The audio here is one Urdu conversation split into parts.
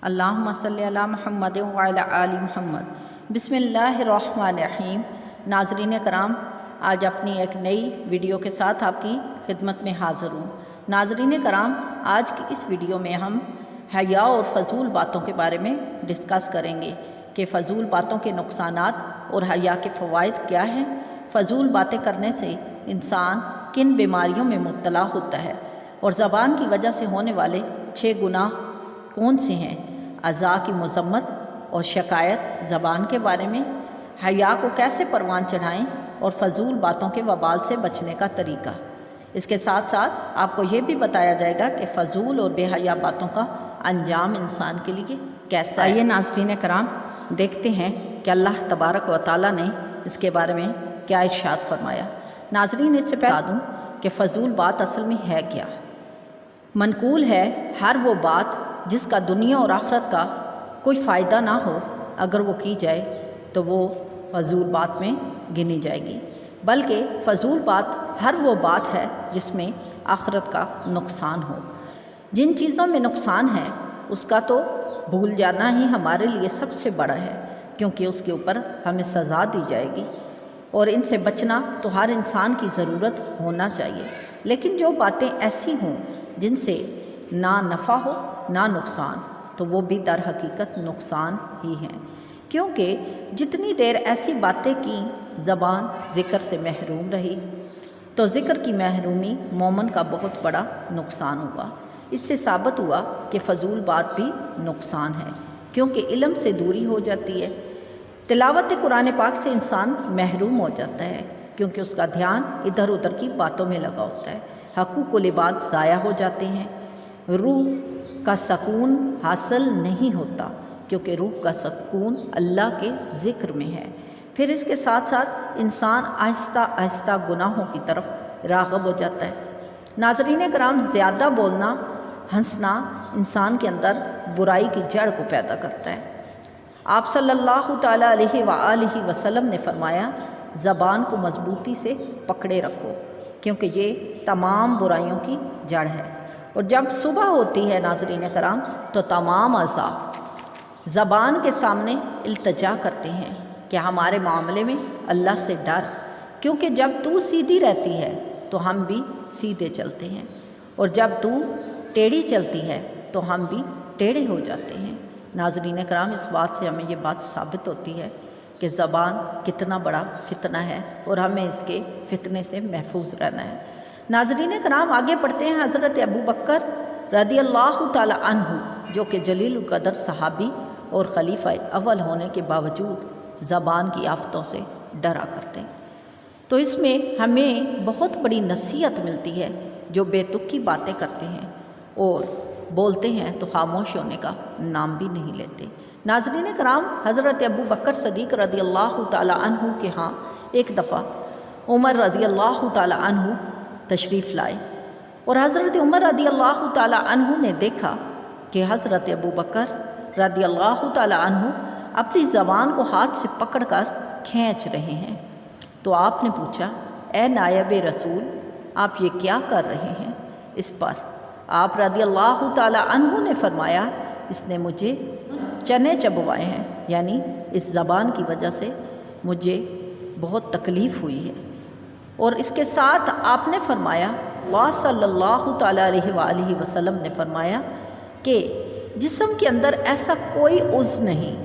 اللہم صلی علی محمد وعلی آل محمد۔ بسم اللہ الرحمن الرحیم۔ ناظرین کرام، آج اپنی ایک نئی ویڈیو کے ساتھ آپ کی خدمت میں حاضر ہوں۔ ناظرین کرام، آج کی اس ویڈیو میں ہم حیا اور فضول باتوں کے بارے میں ڈسکس کریں گے کہ فضول باتوں کے نقصانات اور حیا کے فوائد کیا ہیں، فضول باتیں کرنے سے انسان کن بیماریوں میں مبتلا ہوتا ہے، اور زبان کی وجہ سے ہونے والے 6 گناہ کون سے ہیں، اعضاء کی مذمت اور شکایت زبان کے بارے میں، حیا کو کیسے پروان چڑھائیں اور فضول باتوں کے وبال سے بچنے کا طریقہ۔ اس کے ساتھ ساتھ آپ کو یہ بھی بتایا جائے گا کہ فضول اور بے حیا باتوں کا انجام انسان کے لیے کیسا ہے۔ آئیے ناظرین کرام، دیکھتے ہیں کہ اللہ تبارک و تعالیٰ نے اس کے بارے میں کیا ارشاد فرمایا۔ ناظرین، اس سے بتا دوں کہ فضول بات اصل میں ہے کیا۔ منقول ہے ہر وہ بات جس کا دنیا اور آخرت کا کوئی فائدہ نہ ہو، اگر وہ کی جائے تو وہ فضول بات میں گنی جائے گی، بلکہ فضول بات ہر وہ بات ہے جس میں آخرت کا نقصان ہو۔ جن چیزوں میں نقصان ہے اس کا تو بھول جانا ہی ہمارے لیے سب سے بڑا ہے، کیونکہ اس کے اوپر ہمیں سزا دی جائے گی، اور ان سے بچنا تو ہر انسان کی ضرورت ہونا چاہیے۔ لیکن جو باتیں ایسی ہوں جن سے نہ نفع ہو نہ نقصان، تو وہ بھی در حقیقت نقصان ہی ہیں، کیونکہ جتنی دیر ایسی باتیں کی زبان ذکر سے محروم رہی تو ذکر کی محرومی مومن کا بہت بڑا نقصان ہوا۔ اس سے ثابت ہوا کہ فضول بات بھی نقصان ہے، کیونکہ علم سے دوری ہو جاتی ہے۔ تلاوت قرآن پاک سے انسان محروم ہو جاتا ہے، کیونکہ اس کا دھیان ادھر ادھر کی باتوں میں لگا ہوتا ہے۔ حقوق العباد ضائع ہو جاتے ہیں، روح کا سکون حاصل نہیں ہوتا، کیونکہ روح کا سکون اللہ کے ذکر میں ہے۔ پھر اس کے ساتھ ساتھ انسان آہستہ آہستہ گناہوں کی طرف راغب ہو جاتا ہے۔ ناظرین کرام، زیادہ بولنا ہنسنا انسان کے اندر برائی کی جڑ کو پیدا کرتا ہے۔ آپ صلی اللہ تعالیٰ علیہ وآلہ وسلم نے فرمایا، زبان کو مضبوطی سے پکڑے رکھو، کیونکہ یہ تمام برائیوں کی جڑ ہے۔ اور جب صبح ہوتی ہے ناظرین کرام، تو تمام اعضاء زبان کے سامنے التجا کرتے ہیں کہ ہمارے معاملے میں اللہ سے ڈر، کیونکہ جب تو سیدھی رہتی ہے تو ہم بھی سیدھے چلتے ہیں، اور جب تو ٹیڑھی چلتی ہے تو ہم بھی ٹیڑھے ہو جاتے ہیں۔ ناظرین کرام، اس بات سے ہمیں یہ بات ثابت ہوتی ہے کہ زبان کتنا بڑا فتنہ ہے، اور ہمیں اس کے فتنے سے محفوظ رہنا ہے۔ ناظرین کرام، آگے پڑھتے ہیں۔ حضرت ابو بکر رضی اللہ تعالی عنہ، جو کہ جلیل القدر صحابی اور خلیفہ اول ہونے کے باوجود زبان کی آفتوں سے ڈرا کرتے ہیں، تو اس میں ہمیں بہت بڑی نصیحت ملتی ہے۔ جو بے تکی باتیں کرتے ہیں اور بولتے ہیں تو خاموش ہونے کا نام بھی نہیں لیتے۔ ناظرین کرام، حضرت ابو بکر صدیق رضی اللہ تعالی عنہ کے ہاں ایک دفعہ عمر رضی اللہ تعالی عنہ تشریف لائے، اور حضرت عمر رضی اللہ تعالی عنہ نے دیکھا کہ حضرت ابو بکر رضی اللہ تعالی عنہ اپنی زبان کو ہاتھ سے پکڑ کر کھینچ رہے ہیں۔ تو آپ نے پوچھا، اے نائب رسول، آپ یہ کیا کر رہے ہیں؟ اس پر آپ رضی اللہ تعالی عنہ نے فرمایا، اس نے مجھے چنے چبوائے ہیں، یعنی اس زبان کی وجہ سے مجھے بہت تکلیف ہوئی ہے۔ اور اس کے ساتھ آپ نے فرمایا، اللہ صلی اللہ تعالیٰ علیہ وآلہ وسلم نے فرمایا کہ جسم کے اندر ایسا کوئی عضو نہیں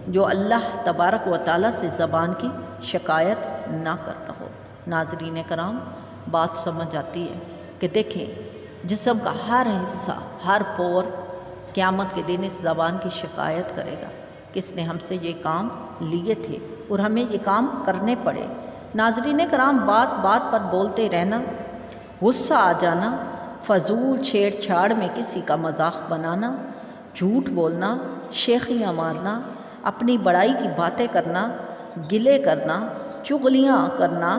جو اللہ تبارک و تعالیٰ سے زبان کی شکایت نہ کرتا ہو۔ ناظرین کرام، بات سمجھ آتی ہے کہ دیکھیں، جسم کا ہر حصہ، ہر پور قیامت کے دن اس زبان کی شکایت کرے گا کہ اس نے ہم سے یہ کام لیے تھے اور ہمیں یہ کام کرنے پڑے۔ ناظرین کرام، بات بات پر بولتے رہنا، غصہ آ جانا، فضول چھیڑ چھاڑ میں کسی کا مذاق بنانا، جھوٹ بولنا، شیخیاں مارنا، اپنی بڑائی کی باتیں کرنا، گلے کرنا، چغلیاں کرنا،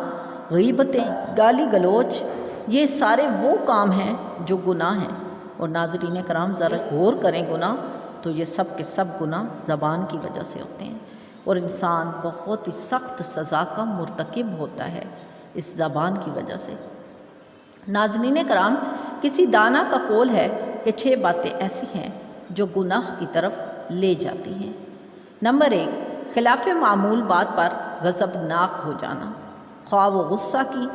غیبتیں، گالی گلوچ، یہ سارے وہ کام ہیں جو گناہ ہیں۔ اور ناظرین کرام، ذرا غور کریں گناہ تو یہ سب کے سب گناہ زبان کی وجہ سے ہوتے ہیں، اور انسان بہت ہی سخت سزا کا مرتکب ہوتا ہے اس زبان کی وجہ سے۔ ناظرین کرام، کسی دانا کا قول ہے کہ 6 باتیں ایسی ہیں جو گناہ کی طرف لے جاتی ہیں۔ نمبر 1، خلاف معمول بات پر غضبناک ہو جانا، خواہ وہ غصہ کی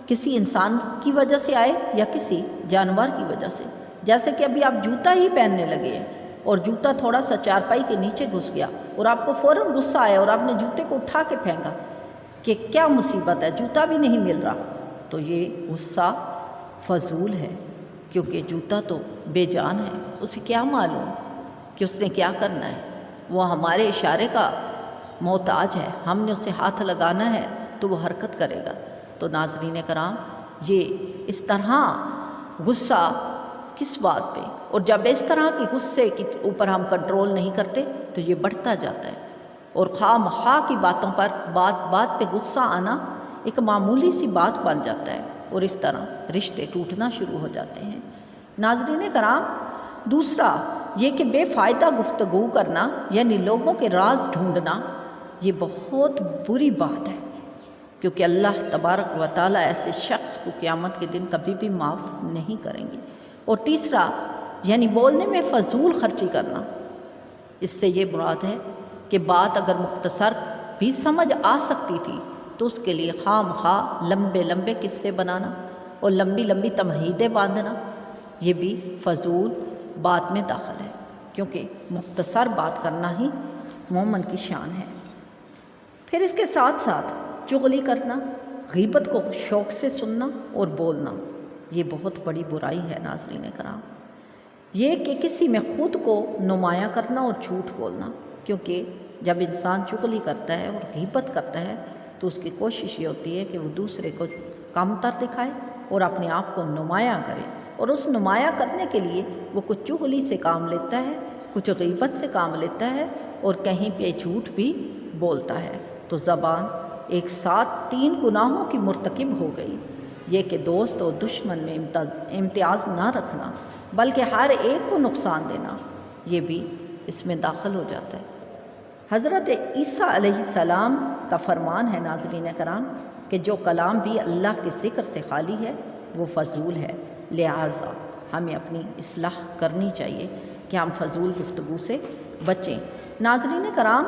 کسی انسان کی وجہ سے آئے یا کسی جانور کی وجہ سے۔ جیسے کہ ابھی آپ جوتا ہی پہننے لگے ہیں اور جوتا تھوڑا سا چارپائی کے نیچے گھس گیا اور آپ کو فوراً غصہ آیا اور آپ نے جوتے کو اٹھا کے پھینکا کہ کیا مصیبت ہے، جوتا بھی نہیں مل رہا، تو یہ غصہ فضول ہے، کیونکہ جوتا تو بے جان ہے، اسے کیا معلوم کہ اس نے کیا کرنا ہے، وہ ہمارے اشارے کا محتاج ہے، ہم نے اسے ہاتھ لگانا ہے تو وہ حرکت کرے گا۔ تو ناظرین کرام، یہ اس طرح غصہ کس بات پہ، اور جب اس طرح کے غصے کے اوپر ہم کنٹرول نہیں کرتے تو یہ بڑھتا جاتا ہے، اور خواہ مخواہ کی باتوں پر بات پہ غصہ آنا ایک معمولی سی بات بن جاتا ہے، اور اس طرح رشتے ٹوٹنا شروع ہو جاتے ہیں۔ ناظرین کرام، دوسرا یہ کہ بے فائدہ گفتگو کرنا یعنی لوگوں کے راز ڈھونڈنا، یہ بہت بری بات ہے، کیونکہ اللہ تبارک و تعالیٰ ایسے شخص کو قیامت کے دن کبھی بھی معاف نہیں کریں گے۔ اور تیسرا یعنی بولنے میں فضول خرچی کرنا، اس سے یہ مراد ہے کہ بات اگر مختصر بھی سمجھ آ سکتی تھی تو اس کے لیے خواہ مخواہ لمبے لمبے قصے بنانا اور لمبی لمبی تمہیدیں باندھنا، یہ بھی فضول بات میں داخل ہے، کیونکہ مختصر بات کرنا ہی مومن کی شان ہے۔ پھر اس کے ساتھ ساتھ چغلی کرنا، غیبت کو شوق سے سننا اور بولنا، یہ بہت بڑی برائی ہے ناظرین کرام۔ یہ کہ کسی میں خود کو نمایاں کرنا اور جھوٹ بولنا، کیونکہ جب انسان چغلی کرتا ہے اور غیبت کرتا ہے تو اس کی کوشش یہ ہوتی ہے کہ وہ دوسرے کو کم تر دکھائے اور اپنے آپ کو نمایاں کرے، اور اس نمایاں کرنے کے لیے وہ کچھ چغلی سے کام لیتا ہے، کچھ غیبت سے کام لیتا ہے، اور کہیں پہ جھوٹ بھی بولتا ہے، تو زبان ایک ساتھ 3 گناہوں کی مرتکب ہو گئی، یہ کہ دوست اور دشمن میں امتیاز نہ رکھنا بلکہ ہر ایک کو نقصان دینا، یہ بھی اس میں داخل ہو جاتا ہے۔ حضرت عیسیٰ علیہ السلام کا فرمان ہے ناظرین کرام کہ جو کلام بھی اللہ کے ذکر سے خالی ہے وہ فضول ہے، لہٰذا ہمیں اپنی اصلاح کرنی چاہیے کہ ہم فضول گفتگو سے بچیں۔ ناظرین کرام،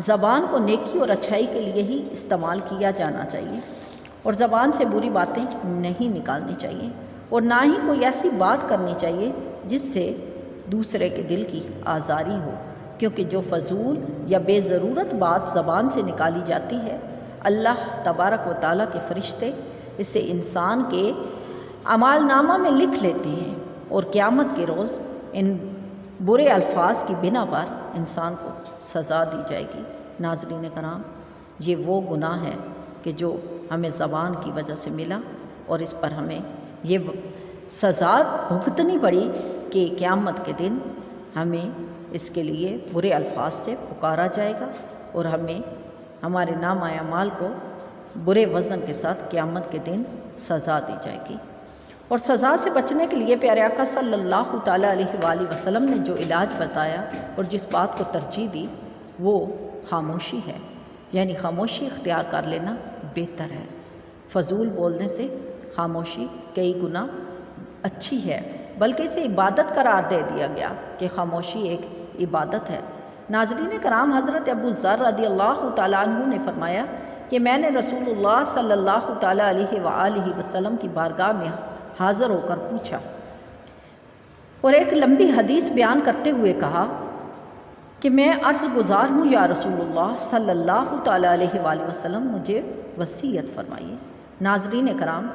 زبان کو نیکی اور اچھائی کے لیے ہی استعمال کیا جانا چاہیے، اور زبان سے بری باتیں نہیں نکالنی چاہیے، اور نہ ہی کوئی ایسی بات کرنی چاہیے جس سے دوسرے کے دل کی آزاری ہو، کیونکہ جو فضول یا بے ضرورت بات زبان سے نکالی جاتی ہے، اللہ تبارک و تعالیٰ کے فرشتے اسے انسان کے اعمال نامہ میں لکھ لیتے ہیں، اور قیامت کے روز ان برے الفاظ کی بنا پر انسان کو سزا دی جائے گی۔ ناظرین کرام، یہ وہ گناہ ہے کہ جو ہمیں زبان کی وجہ سے ملا، اور اس پر ہمیں یہ سزا بھگتنی پڑی کہ قیامت کے دن ہمیں اس کے لیے برے الفاظ سے پکارا جائے گا، اور ہمیں ہمارے نامہ اعمال کو برے وزن کے ساتھ قیامت کے دن سزا دی جائے گی۔ اور سزا سے بچنے کے لیے پیارے آقا صلی اللہ تعالیٰ علیہ وآلہ وسلم نے جو علاج بتایا اور جس بات کو ترجیح دی وہ خاموشی ہے، یعنی خاموشی اختیار کر لینا بہتر ہے۔ فضول بولنے سے خاموشی کئی گنا اچھی ہے، بلکہ اسے عبادت قرار دے دیا گیا کہ خاموشی ایک عبادت ہے۔ ناظرین کرام، حضرت ابو ذر رضی اللہ تعالیٰ عنہ نے فرمایا کہ میں نے رسول اللہ صلی اللہ تعالیٰ علیہ وآلہ وسلم کی بارگاہ میں حاضر ہو کر پوچھا اور ایک لمبی حدیث بیان کرتے ہوئے کہا کہ میں عرض گزار ہوں یا رسول اللہ صلی اللہ تعالیٰ علیہ وآلہ وسلم، مجھے وصیت فرمائیے۔ ناظرین کرام،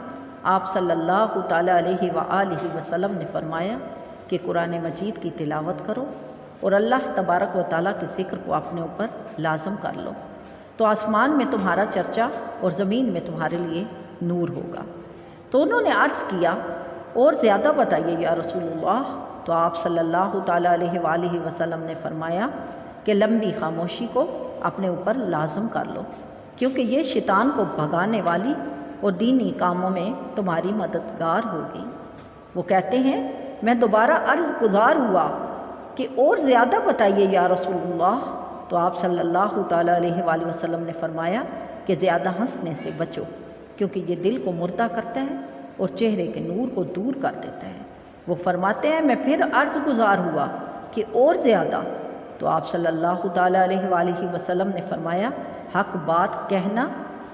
آپ صلی اللہ تعالیٰ علیہ وآلہ وسلم نے فرمایا کہ قرآن مجید کی تلاوت کرو اور اللہ تبارک و تعالیٰ کے ذکر کو اپنے اوپر لازم کر لو، تو آسمان میں تمہارا چرچا اور زمین میں تمہارے لیے نور ہوگا۔ تو انہوں نے عرض کیا اور زیادہ بتائیے یا رسول اللہ، تو آپ صلی اللہ تعالیٰ علیہ وآلہ وسلم نے فرمایا کہ لمبی خاموشی کو اپنے اوپر لازم کر لو، کیونکہ یہ شیطان کو بھگانے والی اور دینی کاموں میں تمہاری مددگار ہوگی۔ وہ کہتے ہیں میں دوبارہ عرض گزار ہوا کہ اور زیادہ بتائیے یا رسول اللہ، تو آپ صلی اللہ تعالیٰ علیہ وآلہ وسلم نے فرمایا کہ زیادہ ہنسنے سے بچو، کیونکہ یہ دل کو مردہ کرتا ہے اور چہرے کے نور کو دور کر دیتا ہے۔ وہ فرماتے ہیں میں پھر عرض گزار ہوا کہ اور زیادہ، تو آپ صلی اللہ تعالیٰ علیہ وآلہ وسلم نے فرمایا حق بات کہنا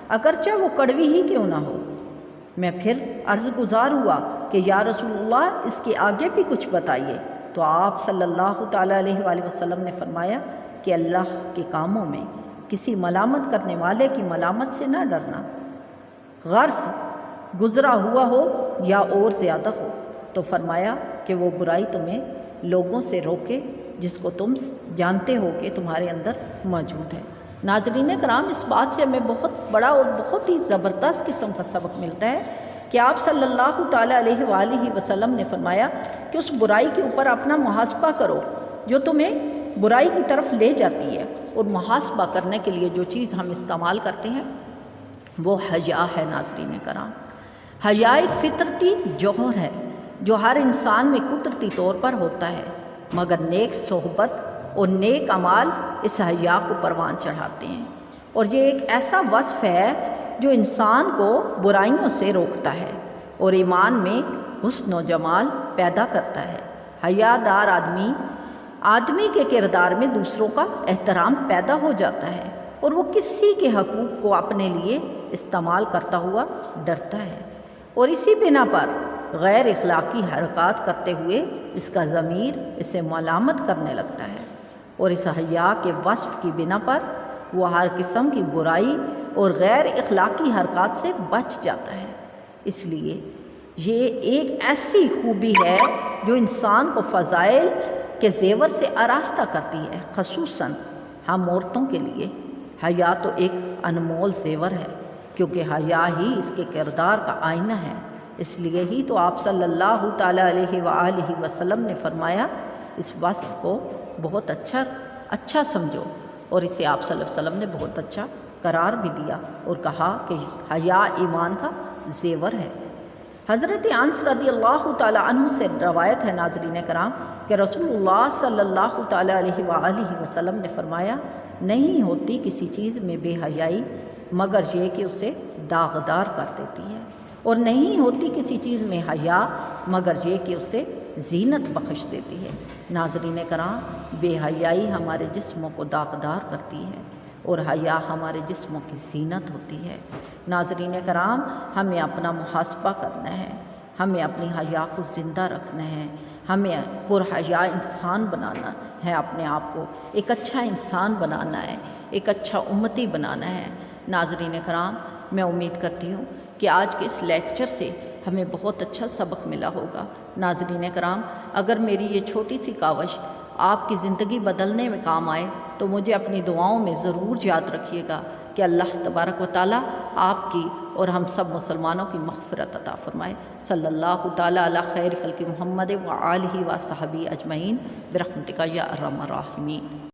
اگرچہ وہ کڑوی ہی کیوں نہ ہو۔ میں پھر عرض گزار ہوا کہ یا رسول اللہ اس کے آگے بھی کچھ بتائیے، تو آپ صلی اللہ تعالیٰ علیہ وآلہ وسلم نے فرمایا کہ اللہ کے کاموں میں کسی ملامت کرنے والے کی ملامت سے نہ ڈرنا، غرض گزرا ہوا ہو یا اور زیادہ ہو، تو فرمایا کہ وہ برائی تمہیں لوگوں سے روکے جس کو تم جانتے ہو کہ تمہارے اندر موجود ہے۔ ناظرین کرام، اس بات سے ہمیں بہت بڑا اور بہت ہی زبردست قسم کا سبق ملتا ہے کہ آپ صلی اللہ تعالیٰ علیہ وآلہ وسلم نے فرمایا کہ اس برائی کے اوپر اپنا محاسبہ کرو جو تمہیں برائی کی طرف لے جاتی ہے، اور محاسبہ کرنے کے لیے جو چیز ہم استعمال کرتے ہیں وہ حیا ہے۔ ناظرین کرام، حیا ایک فطرتی جوہر ہے جو ہر انسان میں قدرتی طور پر ہوتا ہے، مگر نیک صحبت اور نیک اعمال اس حیا کو پروان چڑھاتے ہیں، اور یہ ایک ایسا وصف ہے جو انسان کو برائیوں سے روکتا ہے اور ایمان میں حسن و جمال پیدا کرتا ہے۔ حیا دار آدمی کے کردار میں دوسروں کا احترام پیدا ہو جاتا ہے، اور وہ کسی کے حقوق کو اپنے لیے استعمال کرتا ہوا ڈرتا ہے، اور اسی بنا پر غیر اخلاقی حرکات کرتے ہوئے اس کا ضمیر اسے ملامت کرنے لگتا ہے، اور اس حیا کے وصف کی بنا پر وہ ہر قسم کی برائی اور غیر اخلاقی حرکات سے بچ جاتا ہے۔ اس لیے یہ ایک ایسی خوبی ہے جو انسان کو فضائل کے زیور سے آراستہ کرتی ہے، خصوصاً ہم عورتوں کے لیے حیا تو ایک انمول زیور ہے، کیونکہ حیا ہی اس کے کردار کا آئینہ ہے۔ اس لیے ہی تو آپ صلی اللہ تعالیٰ علیہ وآلہ وسلم نے فرمایا اس وصف کو بہت اچھا سمجھو، اور اسے آپ صلی اللہ علیہ وسلم نے بہت اچھا قرار بھی دیا اور کہا کہ حیا ایمان کا زیور ہے۔ حضرت انس رضی اللہ تعالیٰ عنہ سے روایت ہے ناظرین کرام کہ رسول اللہ صلی اللہ تعالیٰ علیہ وآلہ وسلم نے فرمایا نہیں ہوتی کسی چیز میں بے حیائی مگر یہ کہ اسے داغدار کر دیتی ہے، اور نہیں ہوتی کسی چیز میں حیا مگر یہ کہ اسے زینت بخش دیتی ہے۔ ناظرین کرام، بے حیائی ہمارے جسموں کو داغدار کرتی ہے اور حیا ہمارے جسموں کی زینت ہوتی ہے۔ ناظرین کرام، ہمیں اپنا محاسبہ کرنا ہے، ہمیں اپنی حیا کو زندہ رکھنا ہے، ہمیں پرحیا انسان بنانا ہے، اپنے آپ کو ایک اچھا انسان بنانا ہے، ایک اچھا امتی بنانا ہے۔ ناظرین کرام، میں امید کرتی ہوں کہ آج کے اس لیکچر سے ہمیں بہت اچھا سبق ملا ہوگا۔ ناظرین کرام، اگر میری یہ چھوٹی سی کاوش آپ کی زندگی بدلنے میں کام آئے تو مجھے اپنی دعاؤں میں ضرور یاد رکھیے گا کہ اللہ تبارک و تعالیٰ آپ کی اور ہم سب مسلمانوں کی مغفرت عطا فرمائے۔ صلی اللہ تعالیٰ علی خیر خلق محمد و آلہ و صحبہ اجمعین برحمتک یا ارحم الراحمین۔